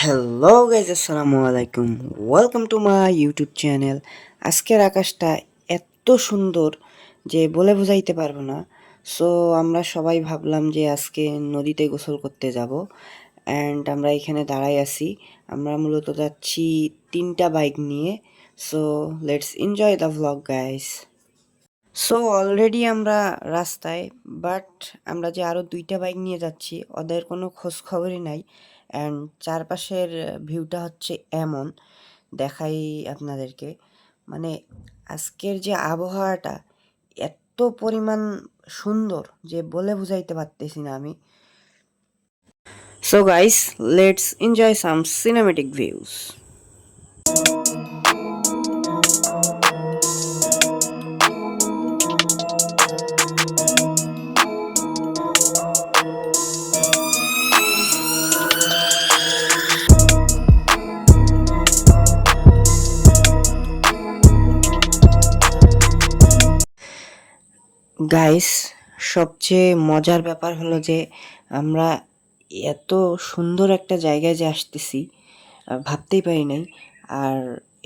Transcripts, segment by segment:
Hello guys, আসসালামু আলাইকুম। Welcome to my YouTube channel. আজকের আকাশটা এত সুন্দর যে বলে বোঝাইতে পারবো না। সো আমরা সবাই ভাবলাম যে আজকে নদীতে গোসল করতে যাব। অ্যান্ড আমরা এখানে দাঁড়াই আছি। আমরা মূলত যাচ্ছি 3টা বাইক নিয়ে। So let's enjoy the vlog guys. So already আমরা রাস্তায়, বাট আমরা যে আরও 2টা বাইক নিয়ে যাচ্ছি ওদের কোনো খোঁজ খবরই নাই। অ্যান্ড চারপাশের ভিউটা হচ্ছে এমন, দেখাই আপনাদেরকে। মানে আজকের যে আবহাওয়াটা এত পরিমাণ সুন্দর যে বলে বুঝাইতে পারতেছি না আমি। So guys, let's enjoy some cinematic views. Guys, সবচেয়ে মজার ব্যাপার হলো যে আমরা এত সুন্দর একটা জায়গায় যে আসতেছি ভাবতেই পারি নাই। আর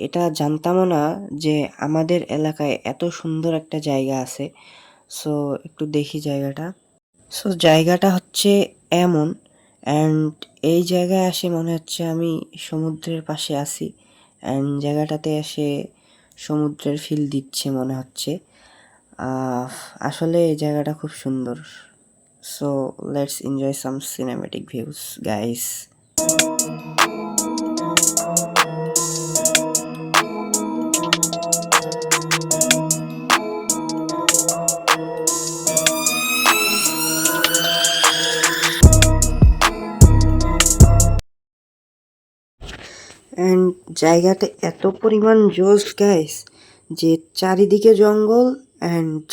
এটা জানতামও না যে আমাদের এলাকায় এত সুন্দর একটা জায়গা আছে। সো একটু দেখি জায়গাটা। সো জায়গাটা হচ্ছে এমন, অ্যান্ড এই জায়গায় আসে মনে হচ্ছে আমি সমুদ্রের পাশে আছি। অ্যান্ড জায়গাটাতে এসে সমুদ্রের ফিল দিচ্ছে মনে হচ্ছে। আহ, আসলে এই জায়গাটা খুব সুন্দর। So let's enjoy some cinematic views guys. And জায়গাটা এত পরিমাণ জোস গাইস যে চারিদিকে জঙ্গল অ্যান্ড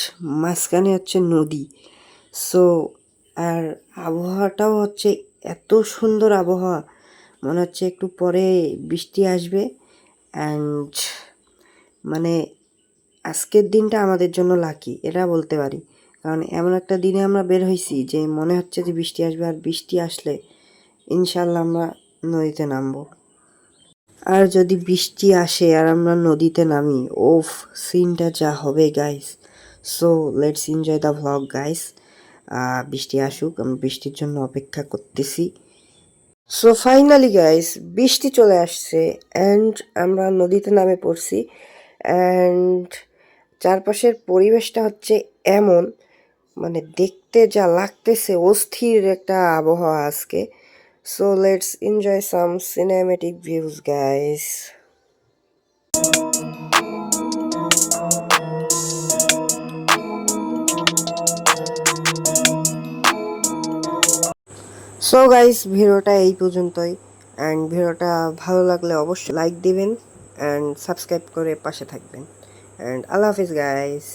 মাঝখানে হচ্ছে নদী। সো আর আবহাওয়াটাও হচ্ছে এত সুন্দর আবহাওয়া, মনে হচ্ছে একটু পরে বৃষ্টি আসবে। অ্যান্ড মানে আজকের দিনটা আমাদের জন্য লাকি, এটা বলতে পারি। কারণ এমন একটা দিনে আমরা বের হয়েছি যে মনে হচ্ছে যে বৃষ্টি আসবে, আর বৃষ্টি আসলে ইনশাল্লাহ আমরা নদীতে নামবো। আর যদি বৃষ্টি আসে আর আমরা নদীতে নামি, ওফ, সিনটা যা হবে guys. So let's enjoy the vlog guys. বৃষ্টি আসুক, আমি বৃষ্টির জন্য অপেক্ষা করতেছি। সো ফাইনালি গাইস, বৃষ্টি চলে আসছে অ্যান্ড আমরা নদীতে নামে পড়ছি। অ্যান্ড চারপাশের পরিবেশটা হচ্ছে এমন, মানে দেখতে যা লাগতেছে অস্থির একটা আবহাওয়া আজকে। So let's enjoy some cinematic views guys. So guys, ভিডিওটা এই পর্যন্তই। অ্যান্ড ভিডিওটা ভালো লাগলে অবশ্যই লাইক দিবেন অ্যান্ড সাবস্ক্রাইব করে পাশে থাকবেন। And Allah Hafiz guys.